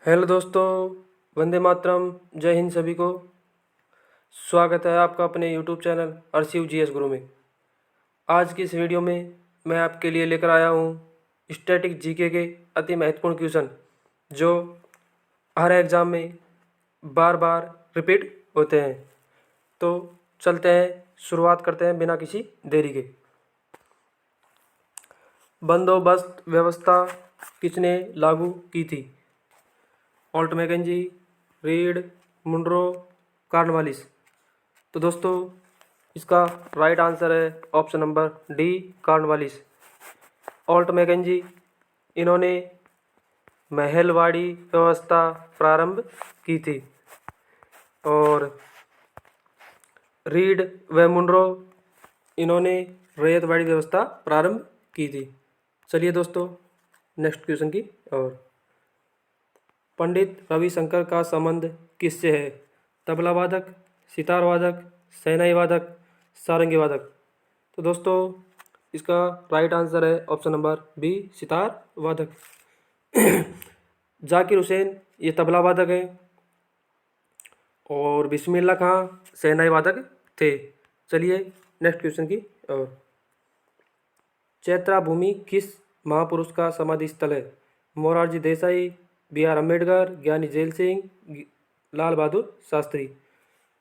Hello दोस्तों, वंदे मातरम। जय हिंद सभी को। स्वागत है आपका अपने यूट्यूब चैनल अर्शिव जीएस गुरु में। आज की इस वीडियो में मैं आपके लिए लेकर आया हूँ स्टैटिक जीके के अति महत्वपूर्ण क्वेश्चन जो हर एग्ज़ाम में बार बार रिपीट होते हैं। तो चलते हैं, शुरुआत करते हैं बिना किसी देरी के। बंदोबस्त व्यवस्था किसने लागू की थी? Holt Mackenzie, Reid, Munro, Cornwallis. तो दोस्तों इसका राइट आंसर है option number D, Cornwallis. Holt Mackenzie इन्होंने महलवाड़ी व्यवस्था प्रारंभ की थी और रीड व मुनरो इन्होंने रैयतवाड़ी व्यवस्था प्रारंभ की थी। चलिए दोस्तों नेक्स्ट क्वेश्चन की और। पंडित रविशंकर का संबंध किससे है? तबला वादक, सितार वादक, शहनाई वादक, सारंगी वादक। तो दोस्तों इसका राइट आंसर है ऑप्शन नंबर बी, सितार वादक। जाकिर हुसैन ये तबला वादक हैं और बिस्मिल्लाह खां शहनाई वादक थे। चलिए नेक्स्ट क्वेश्चन की और। चैत्रा भूमि किस महापुरुष का समाधि स्थल है? Morarji Desai, B R Ambedkar, Gyani Zail Singh, Lal Bahadur Shastri.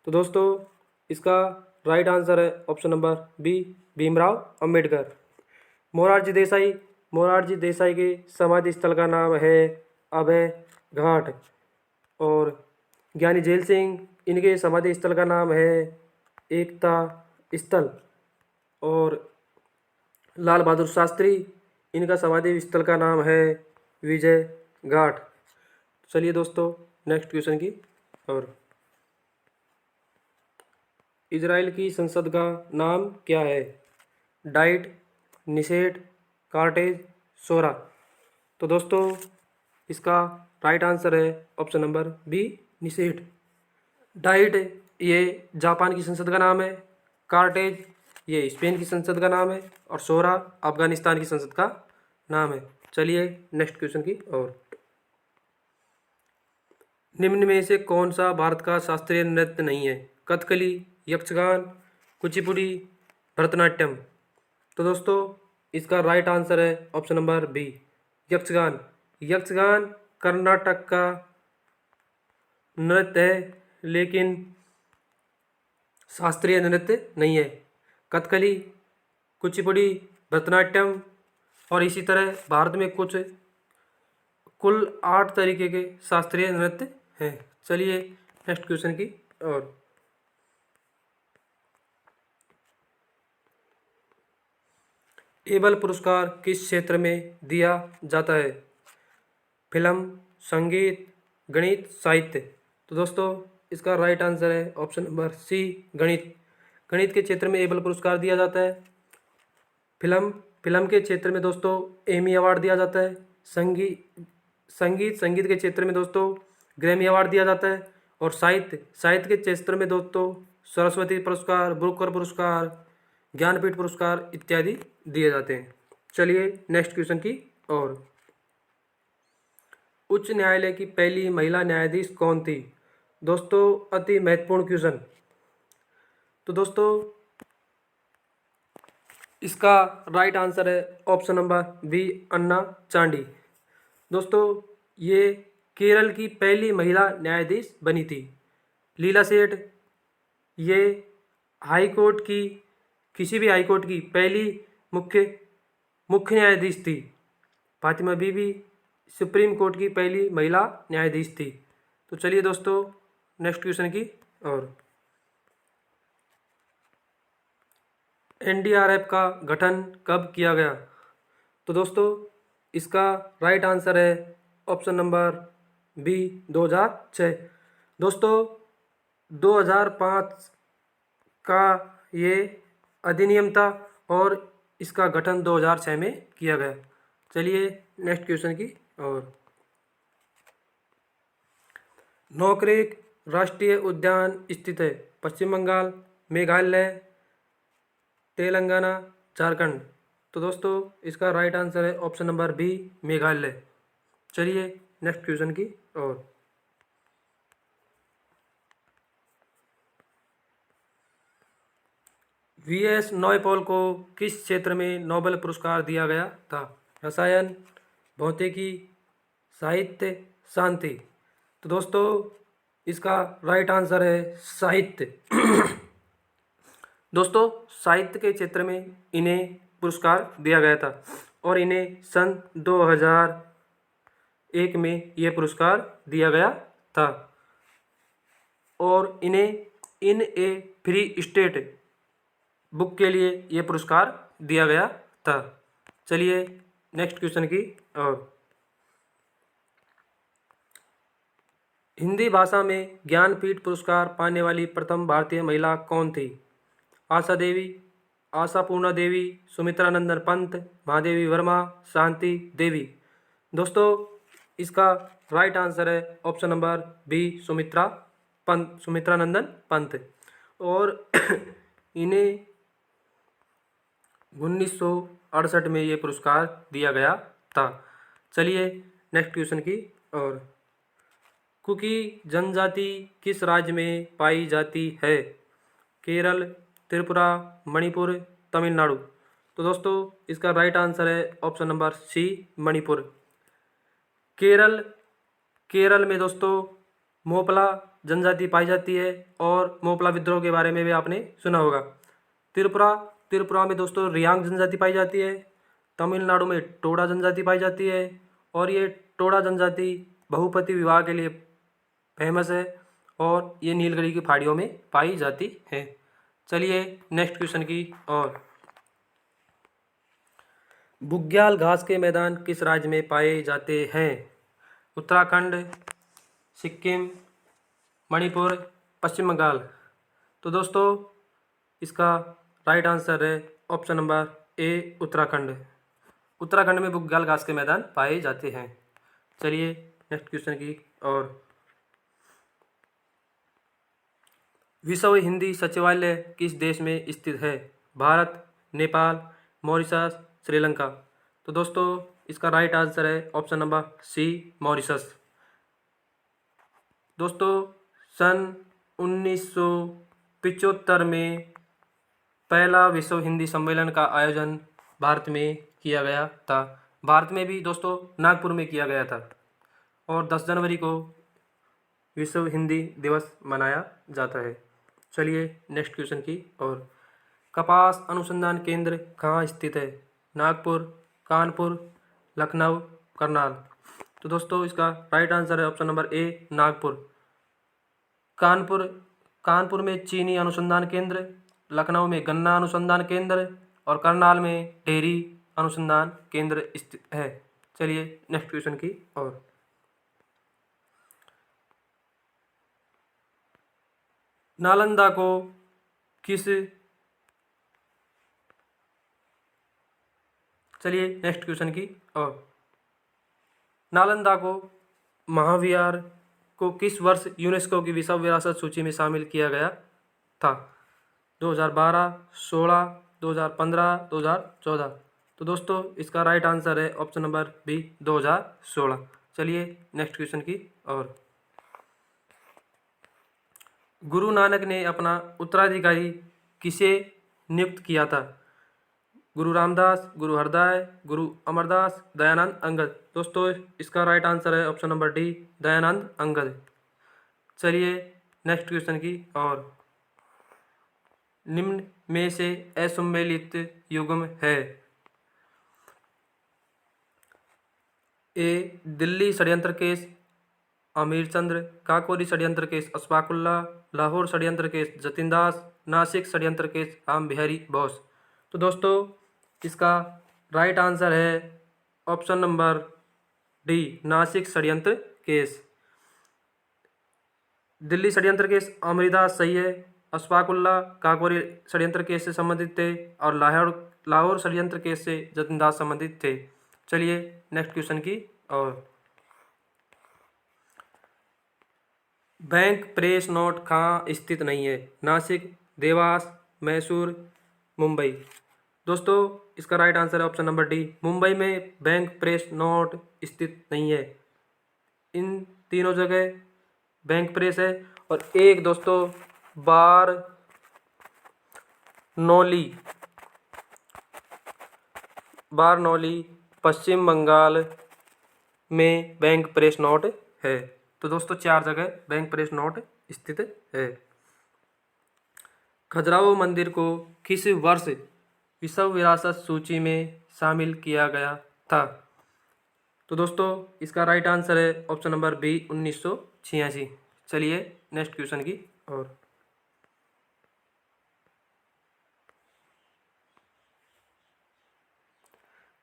तो दोस्तों इसका राइट आंसर है option number B, Bhimrao Ambedkar. Morarji Desai के समाधि स्थल का नाम है अभय घाट और ज्ञानी जैल सिंह इनके समाधि स्थल का नाम है एकता स्थल और लाल बहादुर शास्त्री इनका समाधि स्थल का नाम है विजय घाट। चलिए दोस्तों नेक्स्ट क्वेश्चन की और। इजराइल की संसद का नाम क्या है? डाइट, निषेध, कार्टेज, सोरा। तो दोस्तों इसका राइट आंसर है ऑप्शन नंबर बी, निषेध। डाइट ये जापान की संसद का नाम है, कार्टेज ये स्पेन की संसद का नाम है और सोरा अफगानिस्तान की संसद का नाम है। चलिए नेक्स्ट क्वेश्चन की और। निम्न में से कौन सा भारत का शास्त्रीय नृत्य नहीं है? कथकली, यक्षगान, कुचिपुड़ी, भरतनाट्यम। तो दोस्तों इसका राइट आंसर है option number B, Yakshagana. Yakshagana Karnataka का नृत्य है लेकिन शास्त्रीय नृत्य नहीं है। कथकली, कुचिपुड़ी, भरतनाट्यम और इसी तरह भारत में कुल 8 तरीके के शास्त्रीय नृत्य हैं। चलिए नेक्स्ट क्वेश्चन की और। एबल पुरस्कार किस क्षेत्र में दिया जाता है? फिल्म, संगीत, गणित, साहित्य। तो दोस्तों इसका राइट आंसर है ऑप्शन नंबर सी, गणित। गणित के क्षेत्र में एबल पुरस्कार दिया जाता है। फिल्म के क्षेत्र में दोस्तों एमी अवार्ड दिया जाता है। संगीत के क्षेत्र में दोस्तों ग्रैमी अवार्ड दिया जाता है और साहित्य के क्षेत्र में दोस्तों सरस्वती पुरस्कार, बुकर पुरस्कार, ज्ञानपीठ पुरस्कार इत्यादि दिए जाते हैं। चलिए नेक्स्ट क्वेश्चन की और। उच्च न्यायालय की पहली महिला न्यायाधीश कौन थी? दोस्तों अति महत्वपूर्ण क्वेश्चन। तो दोस्तों इसका राइट आंसर है ऑप्शन नंबर बी, अन्ना चांडी। दोस्तों ये केरल की पहली महिला न्यायाधीश बनी थी। लीला सेठ ये किसी भी हाई कोर्ट की पहली मुख्य न्यायाधीश थी। फातिमा बीबी सुप्रीम कोर्ट की पहली महिला न्यायाधीश थी। तो चलिए दोस्तों नेक्स्ट क्वेश्चन की और। एनडीआरएफ का गठन कब किया गया? तो दोस्तों इसका राइट आंसर है ऑप्शन नंबर बी, 2006। दोस्तों 2005 का ये अधिनियम था और इसका गठन 2006 में किया गया। चलिए नेक्स्ट क्वेश्चन की और। नोकरेक राष्ट्रीय उद्यान स्थित है? पश्चिम बंगाल, मेघालय, तेलंगाना, झारखंड। तो दोस्तों इसका राइट आंसर है ऑप्शन नंबर बी, मेघालय। चलिए नेक्स्ट क्वेश्चन की और वीएस नॉयपॉल को किस क्षेत्र में नोबेल पुरस्कार दिया गया था? रसायन, भौतिकी, साहित्य, शांति। तो दोस्तों इसका राइट आंसर है साहित्य। दोस्तों साहित्य के क्षेत्र में इन्हें पुरस्कार दिया गया था और इन्हें सन 2001 में यह पुरस्कार दिया गया था और इन्हें इन ए फ्री स्टेट बुक के लिए यह पुरस्कार दिया गया था। चलिए नेक्स्ट क्वेश्चन की और हिंदी भाषा में ज्ञानपीठ पुरस्कार पाने वाली प्रथम भारतीय महिला कौन थी? आशा देवी, आशापूर्णा देवी, सुमित्रा नंदन पंत, महादेवी वर्मा, शांति देवी। दोस्तों इसका राइट आंसर है ऑप्शन नंबर बी, सुमित्रा नंदन पंत। और इन्हें 1968 में ये पुरस्कार दिया गया था। चलिए नेक्स्ट क्वेश्चन की और कुकी जनजाति किस राज्य में पाई जाती है? केरल, त्रिपुरा, मणिपुर, तमिलनाडु। तो दोस्तों इसका राइट आंसर है option number C, Manipur. Kerala में दोस्तों मोपला जनजाति पाई जाती है और मोपला विद्रोह के बारे में भी आपने सुना होगा। त्रिपुरा में दोस्तों रियांग जनजाति पाई जाती है। तमिलनाडु में टोडा जनजाति पाई जाती है और ये टोडा जनजाति बहुपति विवाह के लिए फेमस है और ये नीलगिरी की पहाड़ियों में पाई जाती है। चलिए नेक्स्ट क्वेश्चन की और बुग्याल घास के मैदान किस राज्य में पाए जाते हैं? उत्तराखंड, सिक्किम, मणिपुर, पश्चिम बंगाल। तो दोस्तों इसका राइट आंसर है option number A, Uttarakhand. Uttarakhand में बुग्याल घास के मैदान पाए जाते हैं। चलिए नेक्स्ट क्वेश्चन की और विश्व हिंदी सचिवालय किस देश में स्थित है? भारत, नेपाल, मॉरिशस, श्रीलंका। तो दोस्तों इसका राइट आंसर है ऑप्शन नंबर सी, मॉरिशस। दोस्तों सन 1975 में पहला विश्व हिंदी सम्मेलन का आयोजन भारत में किया गया था। भारत में भी दोस्तों नागपुर में किया गया था और 10 जनवरी को विश्व हिंदी दिवस मनाया जाता है। चलिए नेक्स्ट क्वेश्चन की और कपास अनुसंधान केंद्र कहाँ स्थित है? नागपुर, कानपुर, लखनऊ, करनाल। तो दोस्तों इसका राइट आंसर है option number A, Nagpur. Kanpur में चीनी अनुसंधान केंद्र, लखनऊ में गन्ना अनुसंधान केंद्र और करनाल में डेयरी अनुसंधान केंद्र स्थित है। चलिए नेक्स्ट क्वेश्चन की और नालंदा को किस चलिए नेक्स्ट क्वेश्चन की और नालंदा को महाविहार को किस वर्ष यूनेस्को की विश्व विरासत सूची में शामिल किया गया था? 2012, 16, 2015, 2014। तो दोस्तों इसका राइट आंसर है ऑप्शन नंबर बी, 2016। चलिए नेक्स्ट क्वेश्चन की और गुरु नानक ने अपना उत्तराधिकारी किसे नियुक्त किया था? गुरु रामदास, गुरु हरदाय, गुरु अमरदास, दयानंद अंगद। दोस्तों इसका राइट आंसर है option number D, Dayanand Angad. चलिए नेक्स्ट क्वेश्चन की और निम्न में से असम्मिलित युग्म है? ए, दिल्ली षड्यंत्र केस आमिर चंद्र, काकोरी षड्यंत्र केस अशफाकुल्ला, लाहौर षड्यंत्र केस जतिन दास, नासिक षड्यंत्र केस राम बिहारी बोस। तो दोस्तों इसका राइट आंसर है ऑप्शन नंबर डी, नासिक षड्यंत्र केस। दिल्ली षड्यंत्र केस अमृतदास सही है, अशफाकुल्ला काकोरी षड्यंत्र केस से संबंधित थे और लाहौर षड्यंत्र केस से जतिन दास संबंधित थे। चलिए नेक्स्ट क्वेश्चन की और बैंक प्रेस नोट कहाँ स्थित नहीं है? नासिक, देवास, मैसूर, मुंबई। दोस्तों इसका राइट आंसर है ऑप्शन नंबर डी, मुंबई में बैंक प्रेस नोट स्थित नहीं है। इन तीनों जगह बैंक प्रेस है। और एक दोस्तों बारनौली पश्चिम बंगाल में बैंक प्रेस नोट है। तो दोस्तों 4 जगह बैंक प्रेस नोट स्थित है। खजुराहो मंदिर को किस वर्ष विश्व विरासत सूची में शामिल किया गया था? तो दोस्तों इसका राइट आंसर है ऑप्शन नंबर बी 1986। चलिए नेक्स्ट क्वेश्चन की और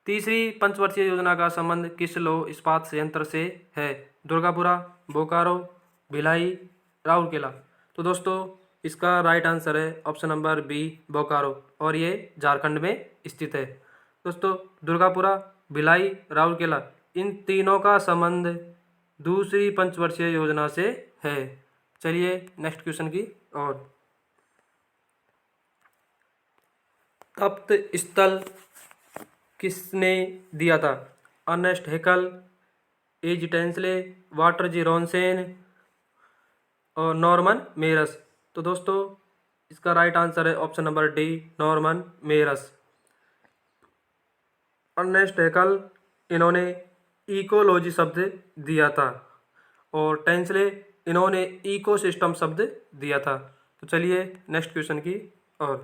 तीसरी पंचवर्षीय योजना का संबंध किस लौह इस्पात संयंत्र से है? दुर्गापुरा, बोकारो, भिलाई, राउरकेला। तो दोस्तों इसका राइट आंसर है ऑप्शन नंबर बी बोकारो, और ये झारखंड में स्थित है। दोस्तों दुर्गापुरा, भिलाई, राउरकेला इन तीनों का संबंध दूसरी पंचवर्षीय योजना से है। चलिए नेक्स्ट क्वेश्चन की और तप्त स्थल किसने दिया था? Ernest Haeckel, A G Tansley, Walter G Rosen और नॉर्मन मेरस। तो दोस्तों इसका राइट आंसर है option number D Norman Myers. Ernest Haeckel इन्होंने इकोलॉजी शब्द दिया था और टेंसले इन्होंने इकोसिस्टम शब्द दिया था। तो चलिए नेक्स्ट क्वेश्चन की और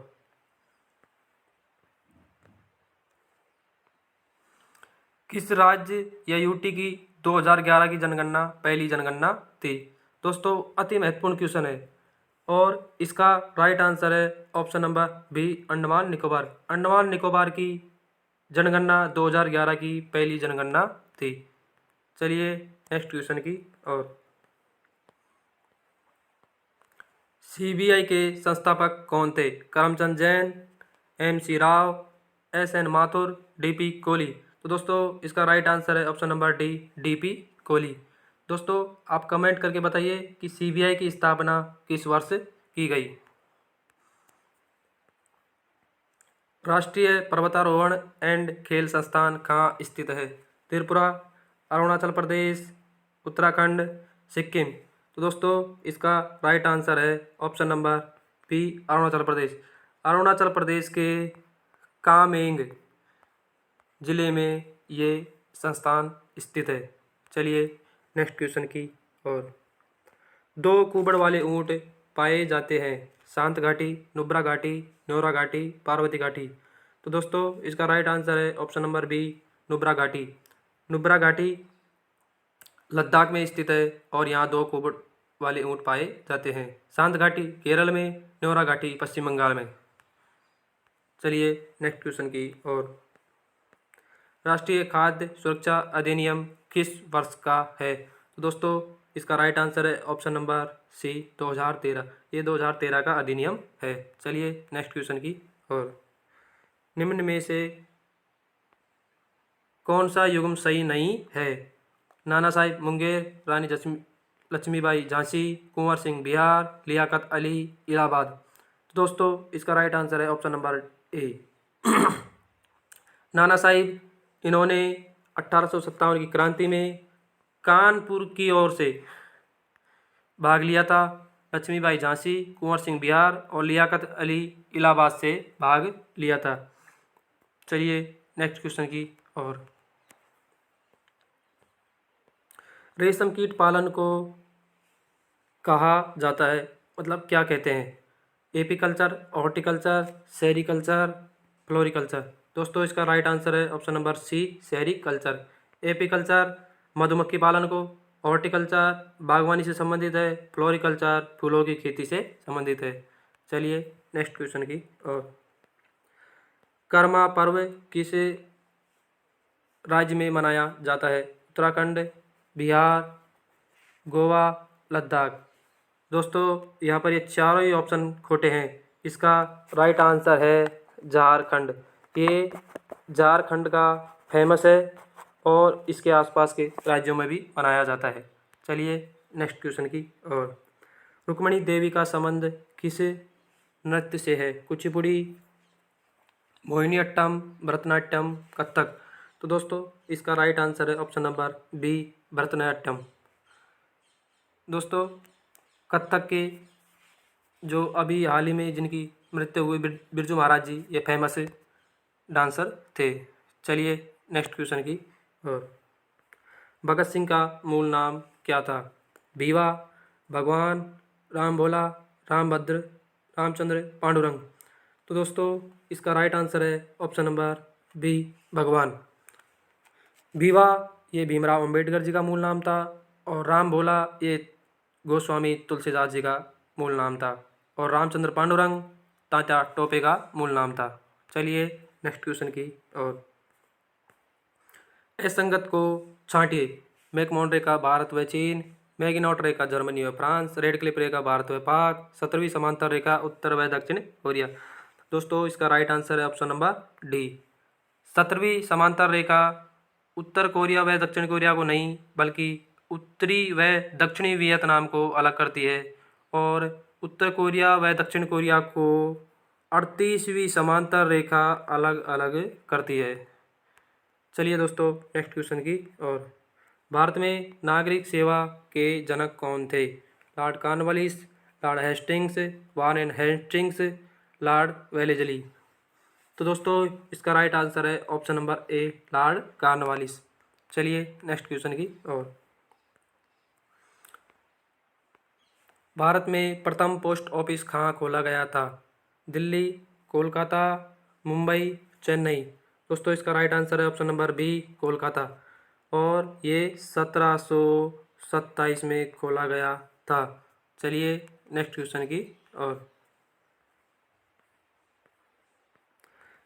किस राज्य या यूटी की 2011 की जनगणना पहली जनगणना थी? दोस्तों अति महत्वपूर्ण क्वेश्चन है और इसका राइट आंसर है option number B Andaman Nicobar. Andaman Nicobar की जनगणना 2011 की पहली जनगणना थी। चलिए नेक्स्ट क्वेश्चन की और सीबीआई के संस्थापक कौन थे? Karamchand Jain, M C. Rao, S N. Mathur, D P. Kohli. तो दोस्तों इसका राइट आंसर है option number D D P. Kohli. दोस्तों आप कमेंट करके बताइए कि सीबीआई की स्थापना किस वर्ष की गई। राष्ट्रीय पर्वतारोहण एंड खेल संस्थान कहाँ स्थित है? त्रिपुरा, अरुणाचल प्रदेश, उत्तराखंड, सिक्किम। तो दोस्तों इसका राइट आंसर है option number B Arunachal Pradesh. Arunachal Pradesh के कामेंग जिले में ये संस्थान स्थित है। चलिए नेक्स्ट क्वेश्चन की और 2 कुबड़ वाले ऊँट पाए जाते हैं? शांत घाटी, नुब्रा घाटी, न्योरा घाटी, पार्वती घाटी। तो दोस्तों इसका राइट आंसर है ऑप्शन नंबर बी नुब्रा घाटी। नुब्रा घाटी लद्दाख में स्थित है और यहाँ 2 कुबड़ वाले ऊँट पाए जाते हैं। शांत घाटी केरल में, न्योरा घाटी पश्चिम बंगाल में। चलिए नेक्स्ट क्वेश्चन की और राष्ट्रीय खाद्य सुरक्षा अधिनियम किस वर्ष का है? तो दोस्तों इसका राइट आंसर है ऑप्शन नंबर सी 2013। ये 2013 का अधिनियम है। चलिए नेक्स्ट क्वेश्चन की और निम्न में से कौन सा युग्म सही नहीं है? नाना साहिब मुंगेर, रानी लक्ष्मीबाई झांसी, कुंवर सिंह बिहार, लियाकत अली इलाहाबाद। तो दोस्तों इसका राइट आंसर है option number A Nana Sahib इन्होंने 1857 की क्रांति में कानपुर की ओर से भाग लिया था। लक्ष्मीबाई झांसी, कुंवर सिंह बिहार और लियाकत अली इलाहाबाद से भाग लिया था। चलिए नेक्स्ट क्वेश्चन की और रेशम कीट पालन को कहा जाता है, मतलब क्या कहते हैं? Apiculture, horticulture, sericulture, floriculture. दोस्तों इसका राइट आंसर है option number C sericulture. Apiculture मधुमक्खी पालन को, हॉर्टिकल्चर बागवानी से संबंधित है, फ्लोरिकल्चर फूलों की खेती से संबंधित है। चलिए नेक्स्ट क्वेश्चन की और कर्मा पर्व किस राज्य में मनाया जाता है? उत्तराखंड, बिहार, गोवा, लद्दाख। दोस्तों यहाँ पर ये चारों ही ऑप्शन खोटे हैं। इसका राइट आंसर है झारखंड। ये झारखंड का फेमस है और इसके आसपास के राज्यों में भी मनाया जाता है। चलिए नेक्स्ट क्वेश्चन की और रुक्मणी देवी का संबंध किस नृत्य से है? कुचिपुड़ी, मोहिनीअट्टम, भरतनाट्यम, कथक। तो दोस्तों इसका राइट आंसर है ऑप्शन नंबर बी भरतनाट्यम। दोस्तों कथक के जो अभी हाल ही में जिनकी मृत्यु हुई बिरजू महाराज जी, ये फेमस डांसर थे। चलिए नेक्स्ट क्वेश्चन की और भगत सिंह का मूल नाम क्या था? भीवा, भगवान, राम भोला, रामभद्र, रामचंद्र, पांडुरंग। तो दोस्तों इसका राइट आंसर है ऑप्शन नंबर बी, भगवान। भीवा ये भीमराव अंबेडकर जी का मूल नाम था और राम भोला ये गोस्वामी तुलसीदास जी का मूल नाम था और रामचंद्र पांडुरंग तात्या टोपे का मूल नाम था। चलिए नेक्स्ट क्वेश्चन की और इस संगत को छांटिए। मैकमोहन रेखा भारत व चीन, मैगिनॉट रेखा जर्मनी व फ्रांस, रेड क्लिप रेखा भारत व पाक, 17वीं समांतर रेखा उत्तर व दक्षिण कोरिया। दोस्तों इसका राइट आंसर है ऑप्शन नंबर डी, 17वीं समांतर रेखा उत्तर कोरिया व दक्षिण कोरिया को नहीं बल्कि उत्तरी व दक्षिणी वियतनाम को अलग करती है और उत्तर कोरिया व दक्षिण कोरिया को 38वीं समांतर रेखा अलग अलग करती है। चलिए दोस्तों नेक्स्ट क्वेश्चन की और भारत में नागरिक सेवा के जनक कौन थे? Lord Cornwallis, Lord Hastings, Warren Hastings, Lord Wellesley. तो दोस्तों इसका राइट आंसर है option number A, Lord Cornwallis. चलिए नेक्स्ट क्वेश्चन की और भारत में प्रथम पोस्ट ऑफिस कहाँ खोला गया था? दिल्ली, कोलकाता, मुंबई, चेन्नई। दोस्तों इसका राइट आंसर है ऑप्शन नंबर बी, कोलकाता और ये 1727 में खोला गया था। चलिए नेक्स्ट क्वेश्चन की और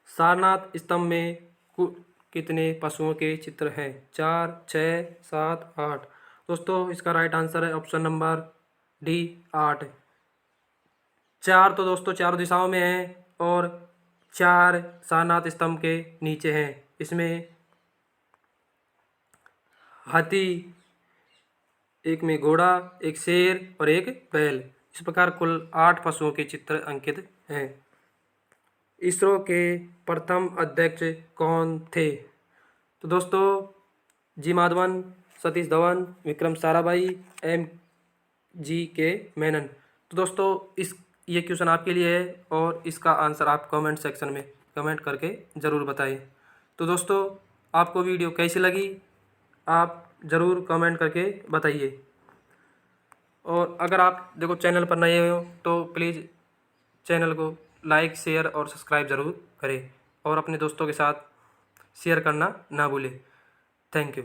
सारनाथ स्तंभ में कितने पशुओं के चित्र हैं? 4, 6, 7, 8। दोस्तों इसका राइट आंसर है ऑप्शन नंबर डी, 8। 4 तो दोस्तों चारों दिशाओं में हैं और 4 सारनाथ स्तंभ के नीचे हैं। इसमें हाथी, एक में घोड़ा, एक शेर और एक बैल। इस प्रकार कुल 8 पशुओं के चित्र अंकित हैं। इसरो के प्रथम अध्यक्ष कौन थे? तो दोस्तों जी माधवन, सतीश धवन, विक्रम साराभाई, एम जी के मेनन। तो दोस्तों ये क्वेश्चन आपके लिए है और इसका आंसर आप कमेंट सेक्शन में कमेंट करके ज़रूर बताइए। तो दोस्तों आपको वीडियो कैसी लगी आप ज़रूर कमेंट करके बताइए और अगर आप देखो चैनल पर नए हो तो प्लीज़ चैनल को लाइक, शेयर और सब्सक्राइब ज़रूर करें और अपने दोस्तों के साथ शेयर करना ना भूलें। Thank you.